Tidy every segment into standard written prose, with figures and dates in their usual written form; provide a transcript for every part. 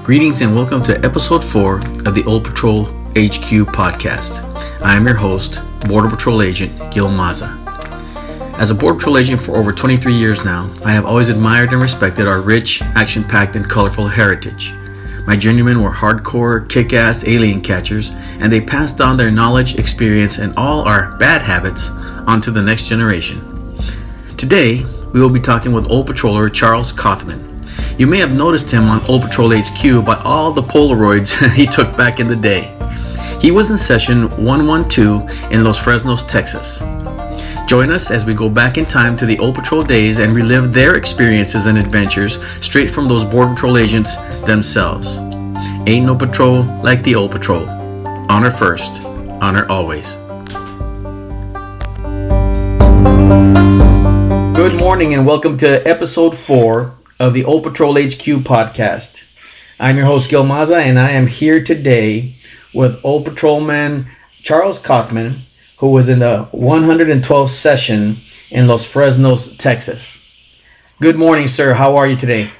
Greetings and welcome to episode 4 of the Old Patrol HQ podcast. I am your host, Border Patrol Agent Gil Maza. As a Border Patrol agent for over 23 years now, I have always admired and respected our rich, action-packed, and colorful heritage. My journeymen were hardcore, kick-ass alien catchers, and they passed on their knowledge, experience, and all our bad habits onto the next generation. Today, we will be talking with Old Patroller Charles Kothmann. You may have noticed him on Old Patrol HQ by all the Polaroids he took back in the day. He was in session 112 in Los Fresnos, Texas. Join us as we go back in time to the Old Patrol days and relive their experiences and adventures straight from those Border Patrol agents themselves. Ain't no patrol like the Old Patrol. Honor first, honor always. Good morning and welcome to episode 4 of the Old Patrol HQ podcast. I'm your host Gil Maza, and I am here today with Old Patrolman Charles Kothmann, who was in the 112th session in Los Fresnos, Texas. Good morning, sir. How are you today?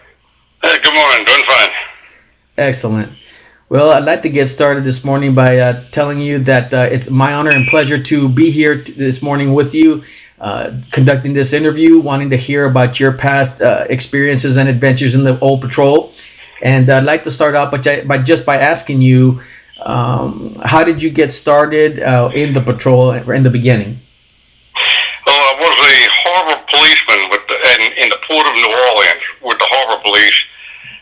Hey, good morning. Doing fine. Excellent. Well, I'd like to get started this morning by telling you that it's my honor and pleasure to be here this morning with you, conducting this interview, wanting to hear about your past experiences and adventures in the Old Patrol. And I'd like to start out by asking you, how did you get started in the patrol in the beginning? Well, I was a harbor policeman in the port of New Orleans with the harbor police,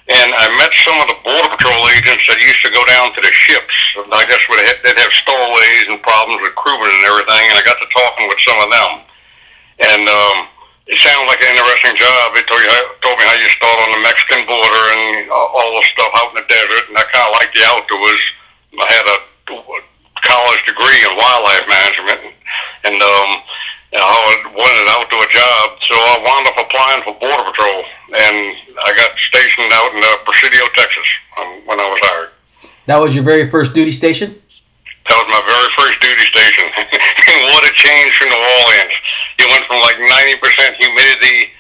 and I met some of the Border Patrol agents that used to go down to the ships. I guess they'd have stowaways and problems with crewmen and everything, and I got to talking with some of them. And it sounded like an interesting job. They told me how you start on the Mexican border and all the stuff out in the desert, and I kind of liked the outdoors. I had a college degree in wildlife management, and I wanted an outdoor job, so I wound up applying for Border Patrol, and I got stationed out in Presidio, Texas, when I was hired. That was your very first duty station? That was my very first duty station. And what a change from New Orleans. You went from like 90% humidity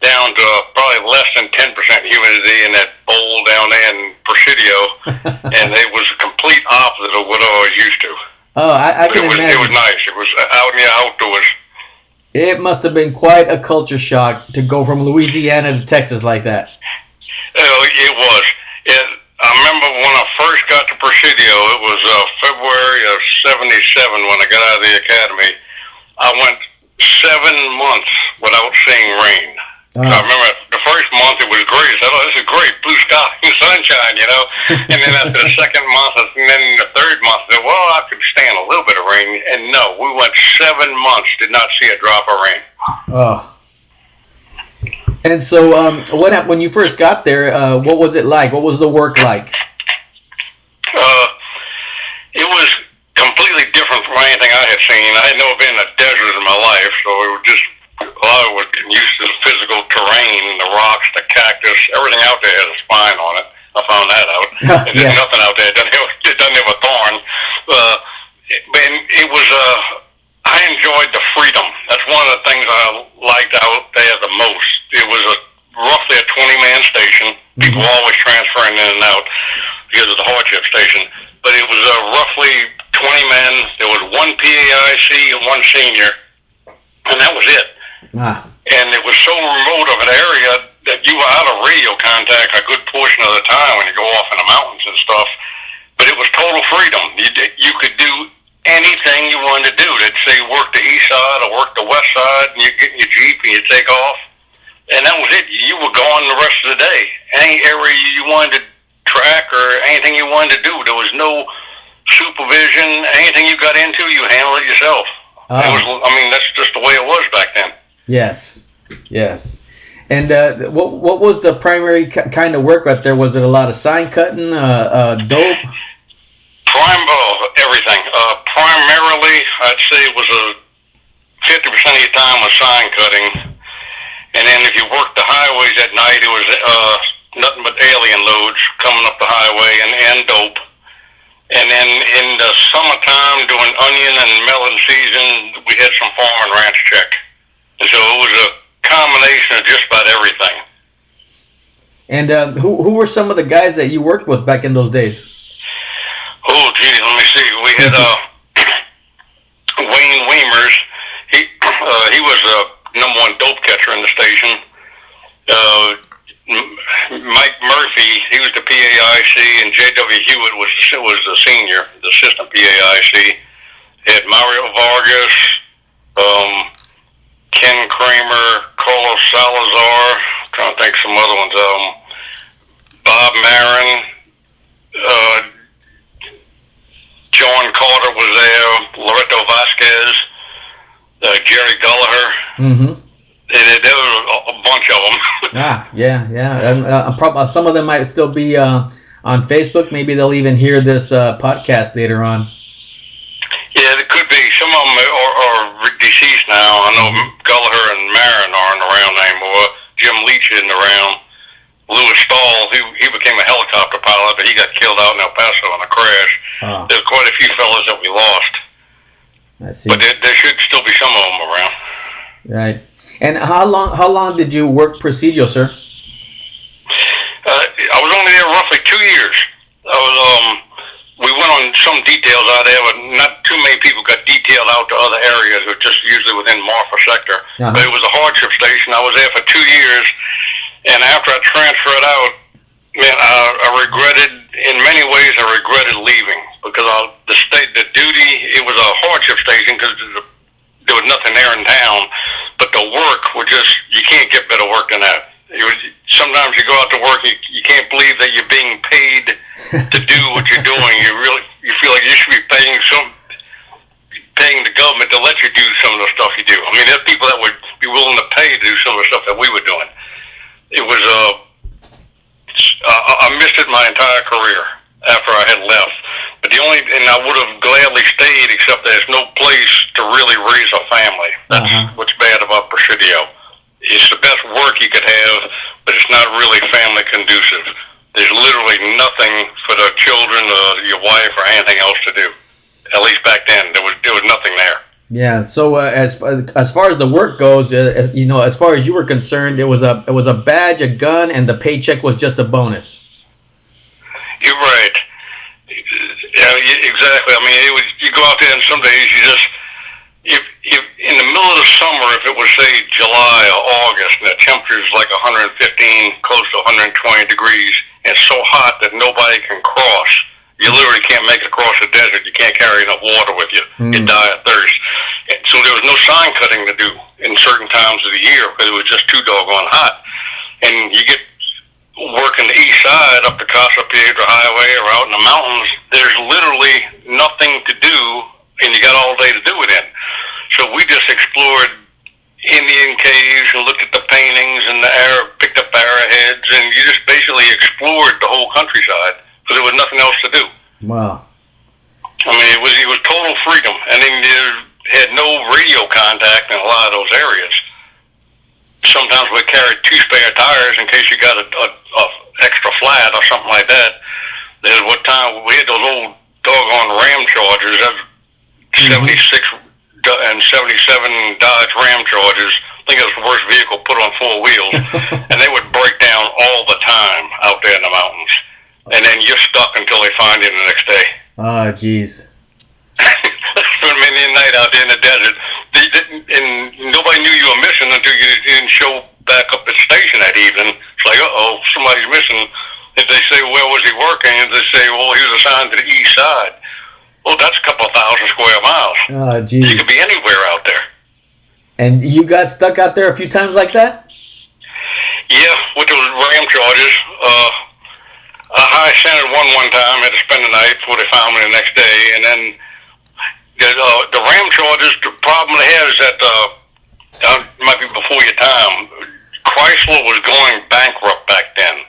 down to probably less than 10% humidity in that bowl down there in Presidio. And it was a complete opposite of what I was used to. Oh, I can imagine. It was nice. It was out in the outdoors. It must have been quite a culture shock to go from Louisiana to Texas like that. It was. I remember when I first got to Presidio, it was February of '77 when I got out of the academy. I went 7 months without seeing rain. Oh. I remember the first month it was great. I thought, this is great, blue sky and sunshine, you know. And then after the second month, and then the third month, I said, well, I could stand a little bit of rain. And no, we went 7 months, did not see a drop of rain. Oh. And so, when you first got there, what was it like? What was the work like? It was completely different from anything I had seen. I had never been in a desert in my life, so it was just a lot of it was used to the physical terrain, the rocks, the cactus, everything out there has a spine on it. I found that out. There's nothing out there. It doesn't have a thorn. But it was I enjoyed the freedom. That's one of the things I liked out there the most. It was roughly a 20-man station. People always transferring in and out because of the hardship station. But it was roughly 20 men. There was one PAIC and one senior, and that was it. Ah. And it was so remote of an area that you were out of radio contact a good portion of the time when you go off in the mountains and stuff. But it was total freedom. You could do anything you wanted to do. They'd say work the east side or work the west side, and you get in your Jeep and you take off. And that was it. You were gone the rest of the day. Any area you wanted to track or anything you wanted to do, there was no supervision. Anything you got into, you handled it yourself. That's just the way it was back then. Yes. And what was the primary kind of work out there? Was it a lot of sign cutting, dope? Everything. Primarily, I'd say it was 50% of your time was sign cutting. And then if you worked the highways at night, it was nothing but alien loads coming up the highway and dope. And then in the summertime, during onion and melon season, we had some farm and ranch check. And so it was a combination of just about everything. And who were some of the guys that you worked with back in those days? Oh, geez, let me see. We had Wayne Weimers. He was the #1 dope catcher in the station. Mike Murphy, he was the PAIC, and J.W. Hewitt was the senior, the assistant PAIC. Had Mario Vargas, Ken Kramer, Carlos Salazar. I'm trying to think some other ones. Bob Marin, John Carter was there. Loreto Vasquez, Jerry Gulliher. Mm-hmm. There was a bunch of them. Yeah. Some of them might still be on Facebook. Maybe they'll even hear this podcast later on. Yeah, there could be. Some of them are deceased now. I know Gulliher and Marin aren't around anymore. Jim Leach isn't around. Louis Stahl, he became a helicopter pilot, but he got killed out in El Paso in a crash. Oh. There's quite a few fellas that we lost. I see. But there should still be some of them around. Right. And how long did you work Presidio, sir? I was only there roughly 2 years. We went on some details out there, but not too many people got detailed out to other areas. It was just usually within Marfa sector. Uh-huh. But it was a hardship station. I was there for 2 years, and after I transferred out, man, I regretted, in many ways, I regretted leaving because the duty, it was a hardship station because there was nothing there in town, but the work was just, you can't get better work than that. Sometimes you go out to work, you can't believe that you're being paid to do what you're doing. You feel like you should be paying the government to let you do some of the stuff you do. I mean, there's people that would be willing to pay to do some of the stuff that we were doing. It was I missed it my entire career after I had left. But and I would have gladly stayed, except there's no place to really raise a family. That's what's bad about Presidio. It's the best work you could have, but it's not really family conducive. There's literally nothing for the children, your wife, or anything else to do. At least back then, there was nothing there. Yeah. So as far as the work goes, as far as you were concerned, it was a badge, a gun, and the paycheck was just a bonus. You're right. Yeah, exactly. I mean, you go out there, and some days you just, if in the middle of the summer, if it was say July or August, and the temperature is like 115, close to 120 degrees, and it's so hot that nobody can cross. You literally can't make it across the desert. You can't carry enough water with you. You die of thirst. And so there was no sign cutting to do in certain times of the year because it was just too doggone hot. And you get working the east side up the Casa Piedra Highway or out in the mountains, there's literally nothing to do, and you got all day to do it in. So we just explored Indian caves and looked at the paintings and picked up arrowheads, and you just basically explored the whole countryside because there was nothing else to do. Wow. I mean, it was total freedom, and then you had no radio contact in a lot of those areas. Sometimes we carried 2 spare tires in case you got a extra flat or something like that. There's what time we had those old doggone Ram Chargers, 76 and 77 Dodge Ram Chargers. I think it was the worst vehicle put on 4 wheels, and they would break down all the time out there in the mountains. And then you're stuck until they find you the next day. Oh, jeez. Spent many a night out there in the desert. And nobody knew you were missing until you didn't show back up at the station that evening. It's like, uh-oh, somebody's missing. If they say, where was he working? If they say, well, he was assigned to the east side. Well, that's a couple of 1,000 square miles. Oh, jeez. You could be anywhere out there. And you got stuck out there a few times like that? Yeah, with those Ram Chargers. I high-scented one time, had to spend the night before they found me the next day, and then the Ram Chargers, the problem they had is that, it might be before your time, Chrysler was going bankrupt back then,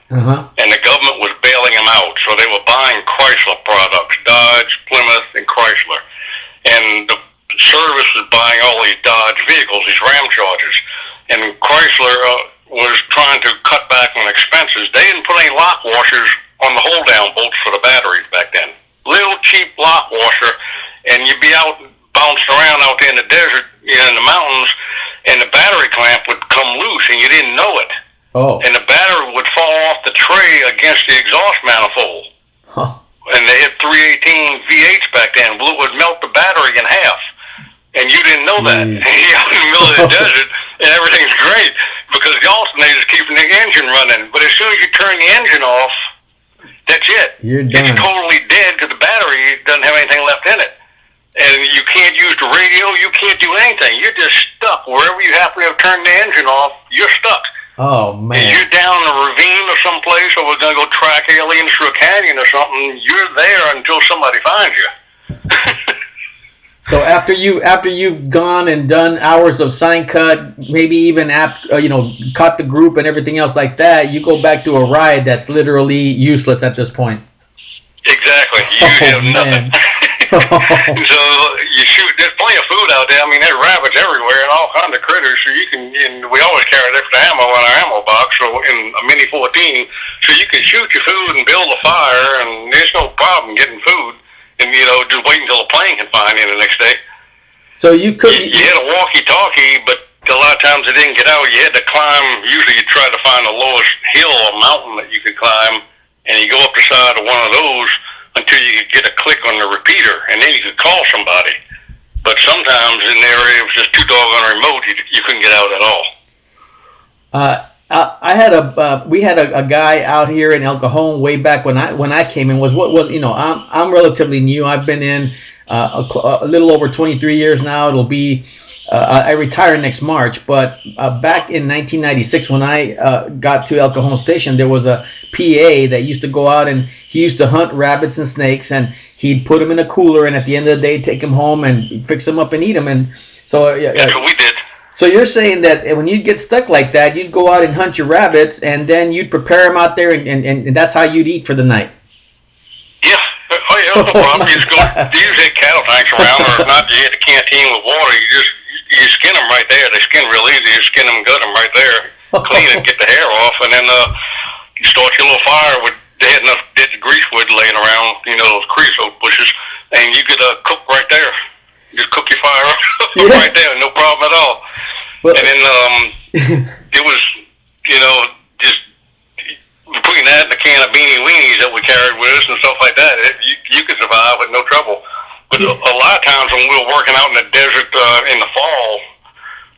and the government was bailing them out, so they were buying Chrysler products, Dodge, Plymouth, and Chrysler, and the service was buying all these Dodge vehicles, these Ram Chargers, and Chrysler was trying to cut back on expenses. They didn't put any lock washers on the hold-down bolts for the batteries back then. Little cheap lock washer, and you'd be out bounced around out there in the desert, in the mountains, and the battery clamp would come loose, and you didn't know it. Oh. And the battery would fall off the tray against the exhaust manifold. Huh. And they had 318 V8s back then. Well, it would melt the battery in half. And you didn't know that. You're out in the middle of the desert, and everything's great because the alternator's keeping the engine running. But as soon as you turn the engine off, that's it. You're done. It's totally dead because the battery doesn't have anything left in it. And you can't use the radio. You can't do anything. You're just stuck. Wherever you happen to have turned the engine off, you're stuck. Oh, man. If you're down a ravine or someplace, or we're going to go track aliens through a canyon or something, you're there until somebody finds you. So after you've gone and done hours of sign cut, maybe even caught the group and everything else like that, you go back to a ride that's literally useless at this point. Exactly. You have nothing. So you shoot. There's plenty of food out there. I mean, there's rabbits everywhere and all kinds of critters. So you can. And we always carry extra ammo in our ammo box, so in a Mini 14, so you can shoot your food and build a fire, and there's no problem getting food. And, just wait until a plane can find you the next day. So you could... You had a walkie-talkie, but a lot of times it didn't get out. You had to climb. Usually you try to find the lowest hill or mountain that you could climb, and you go up the side of one of those until you could get a click on the repeater, and then you could call somebody. But sometimes in the area it was just too doggone remote. You couldn't get out at all. We had a guy out here in El Cajon way back when I came in. I'm relatively new. I've been in a little over 23 years now. It'll be I retire next March. But back in 1996, when I got to El Cajon Station, there was a PA that used to go out and he used to hunt rabbits and snakes, and he'd put them in a cooler, and at the end of the day, take them home and fix them up and eat them. And so that's what we did. So you're saying that when you get stuck like that, you'd go out and hunt your rabbits, and then you'd prepare them out there, and that's how you'd eat for the night. Yeah. Oh, yeah, no problem. You usually had cattle tanks around, or if not, you had a canteen with water. You skin them right there. They skin real easy. You skin them and gut them right there. Clean it, get the hair off, and then you start your little fire with. They had enough dead grease wood laying around, those creosote bushes, and you could cook right there. Just cook your fire up right there, no problem at all. Well, and then it was, just between that and a can of beanie weenies that we carried with us and stuff like that, you could survive with no trouble. But a lot of times when we were working out in the desert in the fall,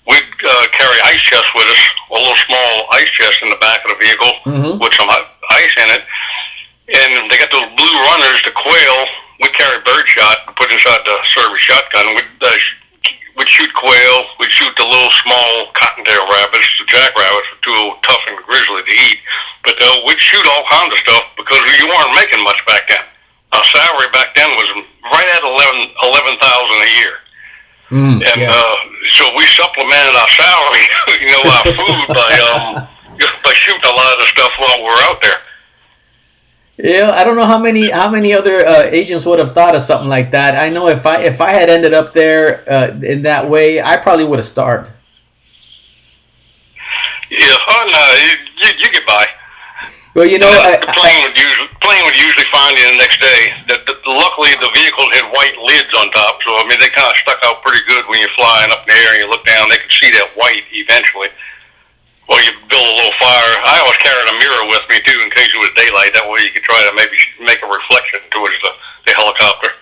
we'd carry ice chests with us, a little small ice chest in the back of the vehicle with some ice in it. And they got those blue runners, the quail. We'd carry birdshot, put inside the service shotgun. We'd shoot quail. We'd shoot the little small cottontail rabbits. The jackrabbits were too tough and grizzly to eat. But we'd shoot all kinds of stuff because you weren't making much back then. Our salary back then was right at $11,000 a year. So we supplemented our salary, our food by shooting a lot of the stuff while we were out there. Yeah, I don't know how many other agents would have thought of something like that. I know if I had ended up there in that way, I probably would have starved. Yeah, you get by. Well, the plane would usually find you the next day. Luckily, the vehicle had white lids on top, so they kind of stuck out pretty good when you're flying up in the air and you look down. They could see that white eventually. Well, you build a little fire. I always carried a mirror with me, too, in case it was daylight. That way you could try to maybe make a reflection towards the helicopter.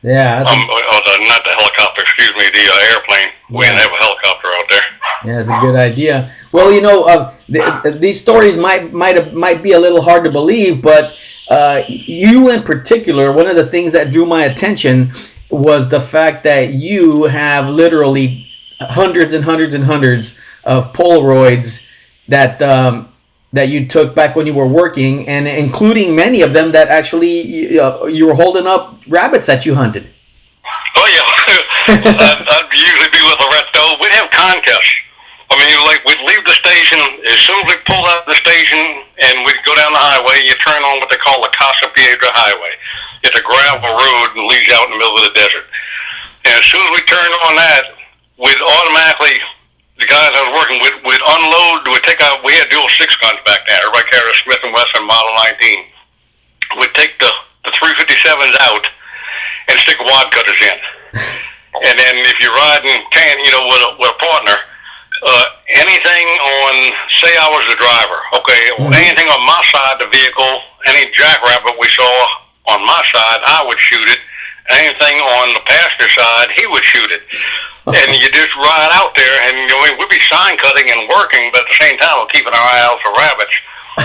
Yeah. Not the helicopter, excuse me, the airplane. We didn't have a helicopter out there. Yeah, it's a good idea. Well, these stories might be a little hard to believe, but you in particular, one of the things that drew my attention was the fact that you have literally hundreds and hundreds and hundreds of Polaroids that you took back when you were working, and including many of them that actually you were holding up rabbits that you hunted. Oh yeah, I'd usually be with the red stove. We'd have contests. We'd leave the station as soon as we pulled out of the station, and we'd go down the highway. You turn on what they call the Casa Piedra Highway. It's a gravel road and leads out in the middle of the desert. And as soon as we turned on that, we'd automatically. The guys I was working with would unload. We had dual 6-guns back then. Everybody carried a Smith & Wesson Model 19. We'd take the 357s out and stick wad cutters in. And then if you're riding with a partner, Anything on, say I was the driver, okay, anything on my side of the vehicle, any jackrabbit we saw on my side, I would shoot it. Anything on the passenger side, he would shoot it. And you just ride out there, and we'd be sign cutting and working, but at the same time, we're keeping our eye out for rabbits.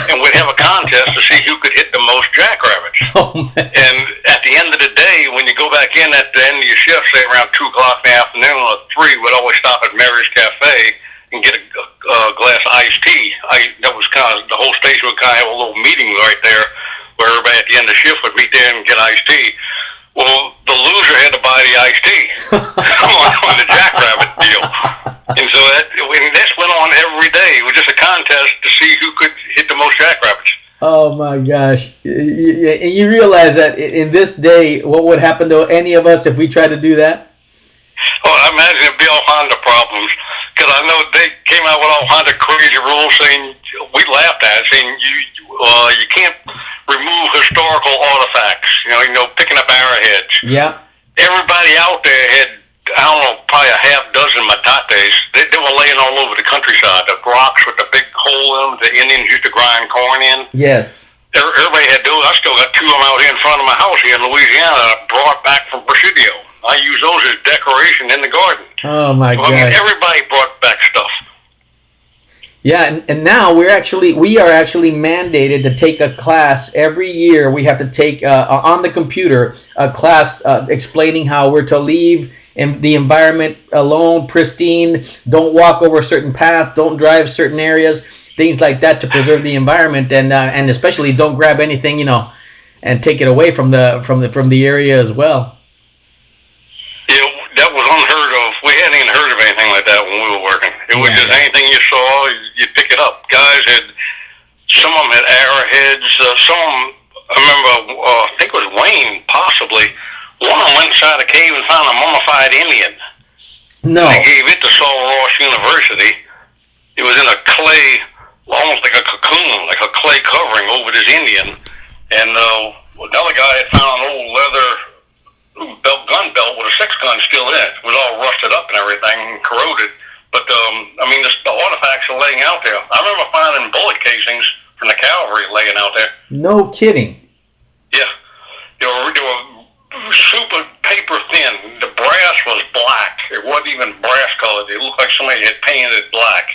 And we'd have a contest to see who could hit the most jackrabbits. And at the end of the day, when you go back in at the end of your shift, say around 2 o'clock in the afternoon or 3, we'd always stop at Mary's Cafe and get a glass of iced tea. That was kind of, the whole station would kind of have a little meeting right there where everybody at the end of the shift would meet there and get iced tea. Well, the loser had to buy the iced tea on the jackrabbit deal. And so this went on every day. It was just a contest to see who could hit the most jackrabbits. Oh my gosh. And you realize that in this day, what would happen to any of us if we tried to do that? Oh, I imagine it'd be all kinds of problems. Because I know they came out with all kinds of crazy rules saying, we laughed at it, saying you can't remove historical artifacts, picking up arrowheads. Yeah. Everybody out there had, I don't know, probably a half dozen matates. They were laying all over the countryside. The rocks with the big hole in them, the Indians used to grind corn in. Yes. Everybody had those. I still got 2 of them out here in front of my house here in Louisiana that I brought back from Presidio. I use those as decoration in the garden. Oh my God! I mean, everybody brought back stuff. Yeah, and now we are actually mandated to take a class every year. We have to take on the computer a class explaining how we're to leave the environment alone, pristine. Don't walk over certain paths. Don't drive certain areas. Things like that to preserve the environment, and especially don't grab anything, and take it away from the area as well. Yeah, that was unheard of. We hadn't even heard of anything like that when we were working. It was just anything you saw, you'd pick it up. Guys some of them had arrowheads. Some, I remember, I think it was Wayne, possibly. One of them went inside a cave and found a mummified Indian. No. They gave it to Saul Ross University. It was in a clay, almost like a cocoon, like a clay covering over this Indian. And another guy had found an old leather gun belt with a 6-gun still in it. It was all rusted up and everything, corroded. But, the artifacts are laying out there. I remember finding bullet casings from the cavalry laying out there. No kidding. Yeah. They were super paper thin. The brass was black. It wasn't even brass colored. It looked like somebody had painted it black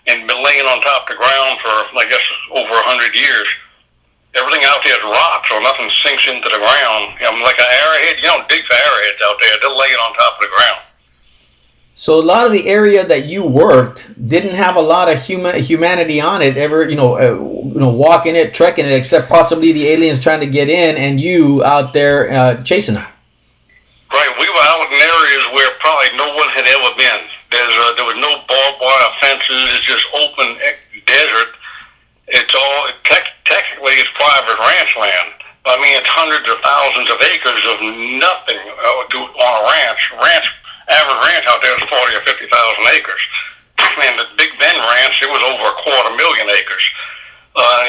and been laying on top of the ground for, I guess, over 100 years. Everything out there is rock, so nothing sinks into the ground. Like an arrowhead, you don't dig for arrowheads out there. They're laying on top of the ground. So a lot of the area that you worked didn't have a lot of humanity on it. Ever, walking it, trekking it, except possibly the aliens trying to get in, and you out there chasing them. Right, we were out in areas where probably no one had ever been. There was no barbed wire fences. It's just open desert. It's all technically it's private ranch land. I mean, it's hundreds of thousands of acres of nothing on a ranch. Average ranch out there is 40 or 50,000 acres. And the Big Bend Ranch, it was over 250,000 acres.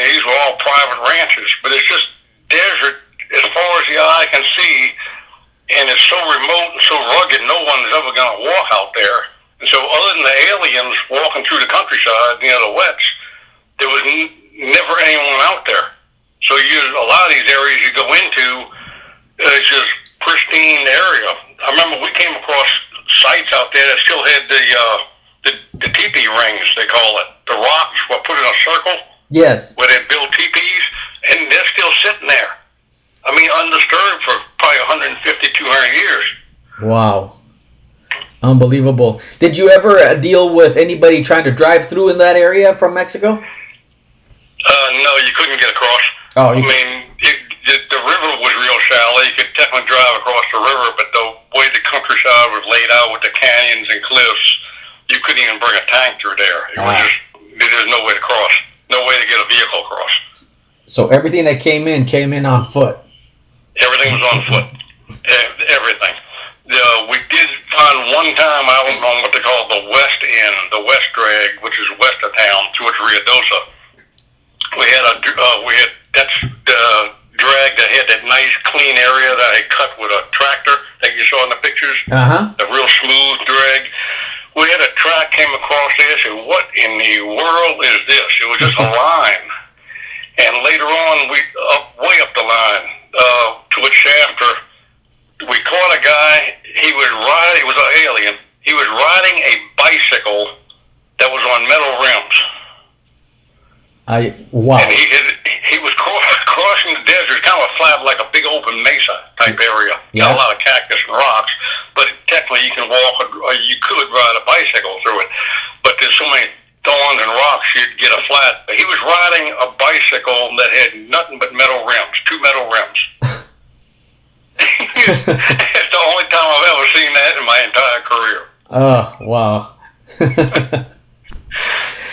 These were all private ranches, but it's just desert as far as the eye can see, and it's so remote and so rugged, no one is ever going to walk out there. And so other than the aliens walking through the countryside near the wets, there was never anyone out there. So a lot of these areas you go into, it's just pristine area. I remember we came across sites out there that still had the teepee rings, they call it. The rocks were put in a circle. Yes. Where they build teepees, and they're still sitting there. I mean, undisturbed for probably 150, 200 years. Wow. Unbelievable. Did you ever deal with anybody trying to drive through in that area from Mexico? No, you couldn't get across. Oh, the river was real shallow. You could definitely drive across the river, but the way the countryside was laid out with the canyons and cliffs, you couldn't even bring a tank through there. It was just, there's no way to cross. No way to get a vehicle across. So everything that came in on foot? Everything was on foot. Everything. We did find one time out on what they call the West End, the West Drag, which is west of town, towards Ruidoso. That's the drag that had that nice clean area that I had cut with a tractor that you saw in the pictures. Uh-huh. The real smooth drag. we had a track came across there. I said, what in the world is this? It was just a line. And later on, way up the line, to its after, we caught a guy. He was an alien. He was riding a bicycle that was on metal rims. Wow. And he was crossing the desert, kind of a flat, like a big open mesa type area. Yeah. Got a lot of cactus and rocks, but technically you can walk, or you could ride a bicycle through it. But there's so many thorns and rocks, you'd get a flat. But he was riding a bicycle that had nothing but metal rims, 2 metal rims. It's the only time I've ever seen that in my entire career. Oh, wow.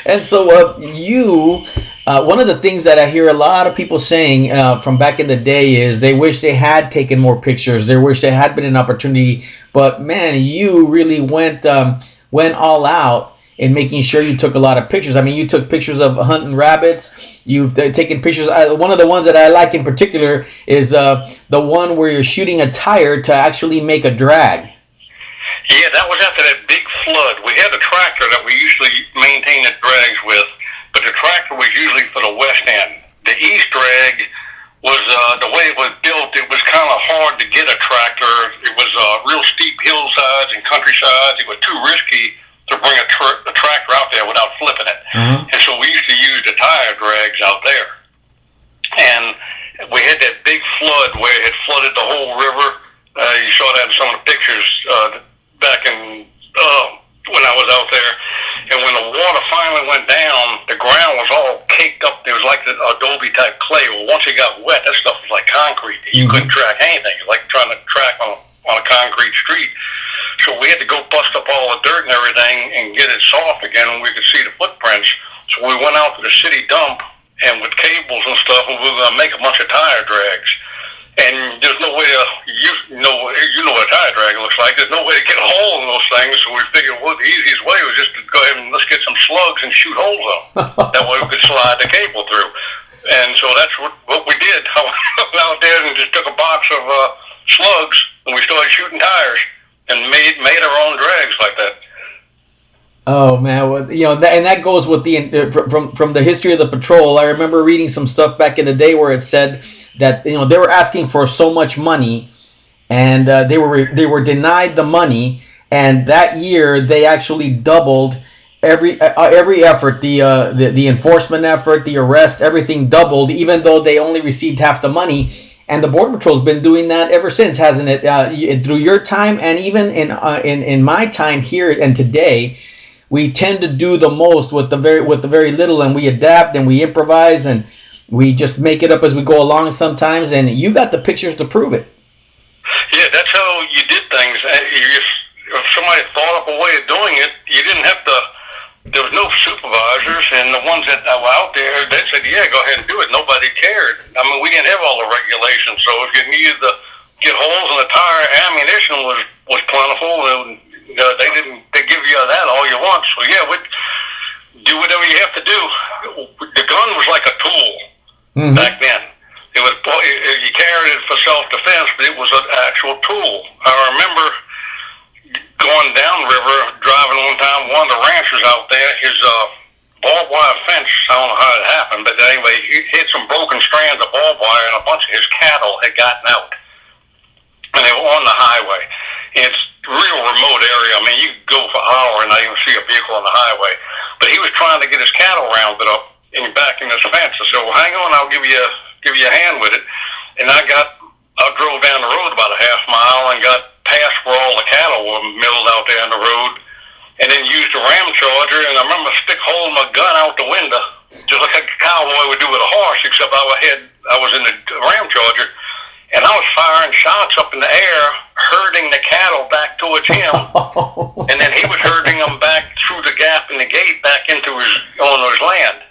And so one of the things that I hear a lot of people saying from back in the day is they wish they had taken more pictures. They wish there had been an opportunity. But man, you really went all out in making sure you took a lot of pictures. I mean, you took pictures of hunting rabbits. You've taken pictures. One of the ones that I like in particular is the one where you're shooting a tire to actually make a drag. Yeah, that was after that big flood. We had a tractor that we usually maintain the drags with, but the tractor was usually for the west end. The east drag was, the way it was built, it was kind of hard to get a tractor. It was real steep hillsides and countrysides. It was too risky to bring a tractor out there without flipping it. Mm-hmm. And so we used to use the tire drags out there. And we had that big flood where it had flooded the whole river. You saw that in some of the pictures back in when I was out there. And when the water finally went down, the ground was all caked up. There was like the adobe type clay. Well, once it got wet, that stuff was like concrete. You couldn't track anything. It was like trying to track on a concrete street. So we had to go bust up all the dirt and everything and get it soft again, and we could see the footprints. So we went out to the city dump, and with cables and stuff, and we were going to make a bunch of tire drags. And there's no way to, you know what a tire drag looks like. There's no way to get a hole in those things. So we figured, well, the easiest way was just to go ahead and let's get some slugs and shoot holes in. That way we could slide the cable through. And so that's what we did. I went out there and just took a box of slugs, and we started shooting tires and made our own drags like that. Oh man, well, and that goes with the from the history of the patrol. I remember reading some stuff back in the day where it said that they were asking for so much money, and they were denied the money, and that year they actually doubled every effort, the enforcement effort, the arrest, everything doubled, even though they only received half the money. And the Border Patrol's been doing that ever since, hasn't it? Through your time, and even in my time here and today, we tend to do the most with the very little, and we adapt and we improvise and we just make it up as we go along sometimes. And you got the pictures to prove it. Yeah, that's how you did things. If somebody thought up a way of doing it, you didn't have to. There was no supervisors, and the ones that were out there, they said, yeah, go ahead and do it. Nobody cared. I mean, we didn't have all the regulations, so if you needed to get holes in the tire, ammunition was plentiful, and they give you that all you want. So, yeah, we'd do whatever you have to do. The gun was like a tool back then. It was you carried it for self-defense, but it was an actual tool. I remember going downriver, driving one time, one of the ranchers out there, his barbed wire fence, I don't know how it happened, but anyway, he hit some broken strands of barbed wire, and a bunch of his cattle had gotten out. And they were on the highway. It's a real remote area. I mean, you could go for an hour and not even see a vehicle on the highway. But he was trying to get his cattle rounded up and back in this fence. I said, well, hang on, I'll give you a hand with it. And I drove down the road about a half mile and got past where all the cattle were milled out there on the road, and then used a ram charger. And I remember holding my gun out the window, just like a cowboy would do with a horse, except I was in the ram charger, and I was firing shots up in the air, herding the cattle back towards him, and then he was herding them back through the gap in the gate back into his owner's land.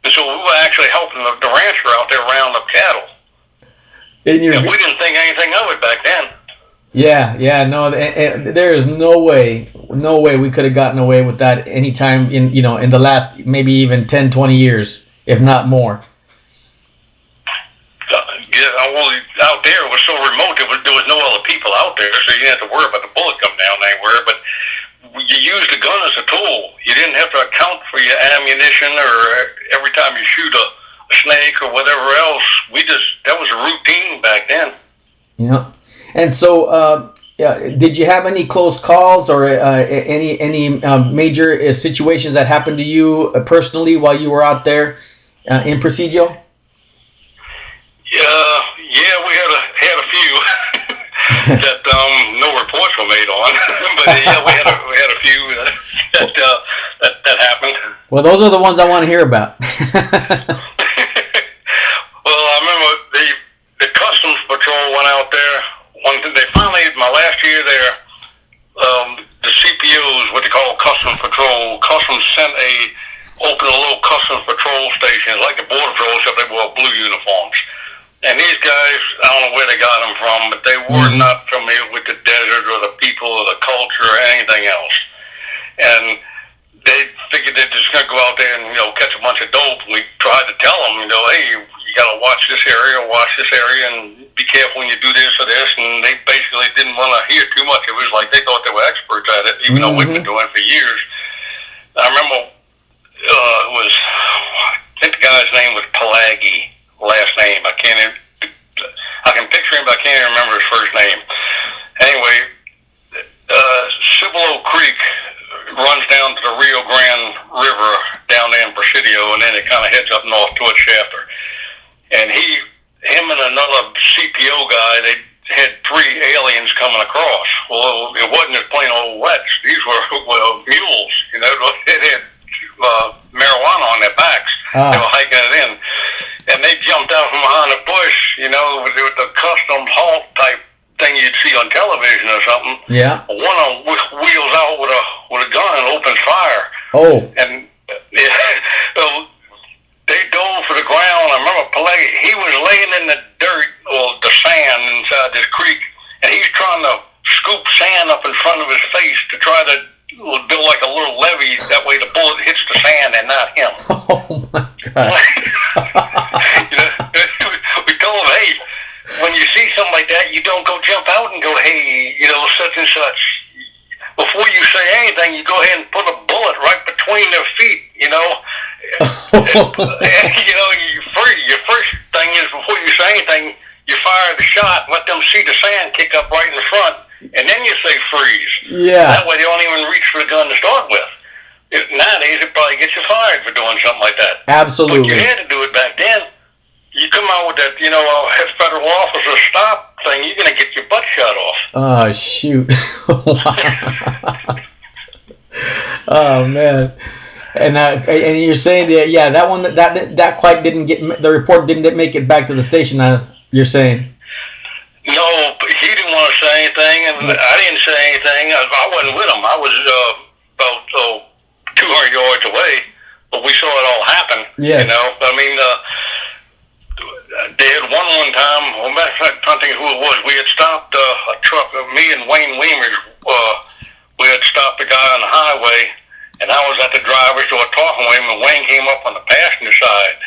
And so we were actually helping the rancher out there round up cattle. And we didn't think anything of it back then. Yeah, no, there is no way we could have gotten away with that any time in the last maybe even 10, 20 years, if not more. Well, out there it was so remote, there was no other people out there, so you didn't have to worry about the bullet coming down anywhere. But you used the gun as a tool. You didn't have to account for your ammunition or every time you shoot a snake or whatever else. That was a routine back then. Yeah. And so, did you have any close calls or any major situations that happened to you personally while you were out there in Presidio? Yeah, we had a few that no reports were made on, but yeah, we had a few that happened. Well, those are the ones I want to hear about. Well, I remember the Customs Patrol went out there. They finally, my last year there, the CPOs, what they call Customs Patrol, Customs opened a little Customs Patrol station, like the Border Patrol, except they wore blue uniforms. And these guys, I don't know where they got them from, but they were not familiar with the desert or the people or the culture or anything else. And they figured they're just going to go out there and, catch a bunch of dope. And we tried to tell them, hey, you got to watch this area, and be careful when you do this or this. And they basically didn't want to hear too much. It was like they thought they were experts at it, even though we've been doing it for years. I remember I think the guy's name was Pelagi. Last name. I can picture him, but I can't even remember his first name. Anyway, Cibolo Creek runs down to the Rio Grande River down there in Presidio, and then it kind of heads up north towards Shafter. And him and another CPO guy, they had 3 aliens coming across. Well, it wasn't just plain old wets. These were mules. They had marijuana on their backs. They were hiking it in. And they jumped out from behind a bush, with the custom halt type thing you'd see on television or something. Yeah. One of them wheels out with a gun and opens fire. Oh. And they dove for the ground. I remember Pelagi, he was laying in the dirt or the sand inside this creek, and he's trying to scoop sand up in front of his face to try to do like a little levee. That way the bullet hits the sand and not him. Oh my God. We told him, hey, when you see something like that, you don't go jump out and go, hey, such and such. Before you say anything, you go ahead and put a bullet right between their feet, your first thing is, before you say anything, you fire the shot, let them see the sand kick up right in the front, and then you say freeze. Yeah. That way they don't even reach for the gun to start with. Nowadays, it probably gets you fired for doing something like that. Absolutely. But you had to do it back then. You come out with that, federal officer stop thing, you're going to get your butt shot off. Oh, shoot. Oh, man. And you're saying that, that one, that quite didn't get, the report didn't make it back to the station, you're saying? No, but he didn't want to say anything, and I didn't say anything. I wasn't with him. I was about 200 yards away, but we saw it all happen. Yes. They had one time, matter of fact, I'm trying to think of who it was. We had stopped a truck, me and Wayne Weemers, we had stopped a guy on the highway, and I was at the driver's door talking with him, and Wayne came up on the passenger side,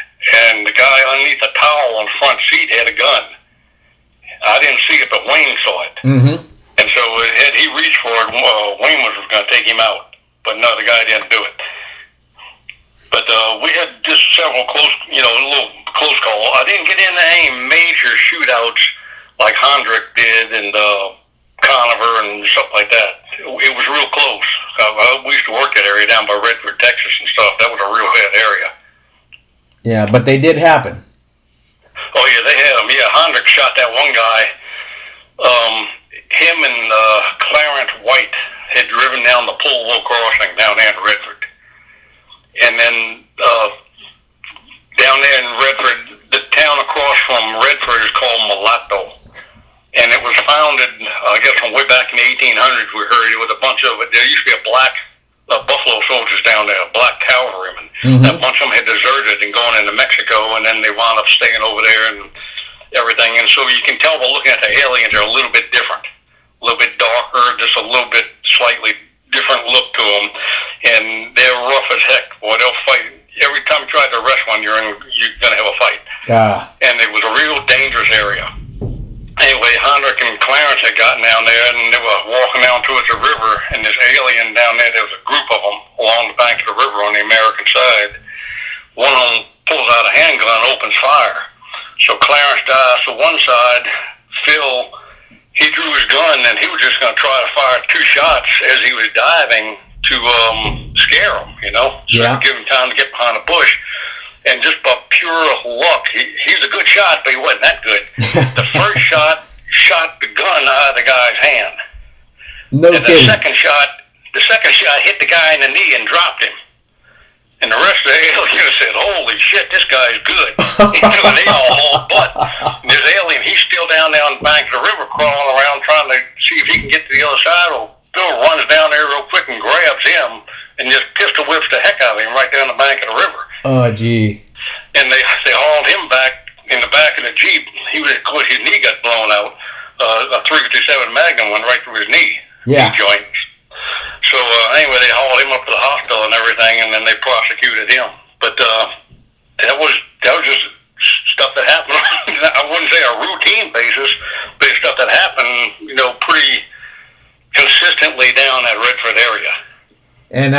and the guy underneath the towel on the front seat had a gun. I didn't see it, but Wayne saw it. Mm-hmm. And so he reached for it, Wayne was going to take him out, but no, the guy didn't do it. But we had just several little close calls. I didn't get into any major shootouts like Hondrick did and Conover and stuff like that. It was real close. We used to work that area down by Redford, Texas and stuff. That was a real bad area. Yeah, but they did happen. Oh, yeah, they had them. Yeah, Hondrick shot that one guy. Him and Clarence White had driven down the Pullville Crossing down there in Redford. And then down there in Redford, the town across from Redford is called Mulatto. And it was founded, I guess, from way back in the 1800s, we heard it was a bunch of, there used to be a black Buffalo soldiers down there, black cavalrymen. Mm-hmm. A bunch of them had deserted and gone into Mexico, and then they wound up staying over there and everything. And so you can tell by looking at the aliens, they're a little bit different. A little bit darker, just a little bit slightly different look to them. And they're rough as heck. Boy, they'll fight. Every time you try to arrest one, you're going to have a fight. Yeah. And it was a real dangerous area. Anyway, Hendrick and Clarence had gotten down there, and they were walking down towards the river, and this alien down there was a group of them along the bank of the river on the American side. One of them pulls out a handgun and opens fire. So Clarence dies to one side. Phil, he drew his gun, and he was just going to try to fire 2 shots as he was diving to scare him, so to give him time to get behind a bush. And just by pure luck, he's a good shot, but he wasn't that good. The first shot shot the gun out of the guy's hand. No and kidding. The second shot hit the guy in the knee and dropped him. And the rest of the alien said, "Holy shit, this guy's good." He took a knee on the whole butt. And this alien, he's still down the bank of the river, crawling around trying to see if he can get to the other side. Well, Bill runs down there real quick and grabs him and just pistol whips the heck out of him right down the bank of the river. Oh, gee. And they hauled him back in the back of the Jeep. Of course, his knee got blown out. A .357 Magnum went right through his knee joints. So anyway, they hauled him up to the hospital and everything, and then they prosecuted him. But that was just stuff that happened. I wouldn't say a routine basis, but it's stuff that happened, pretty consistently down that Redford area. And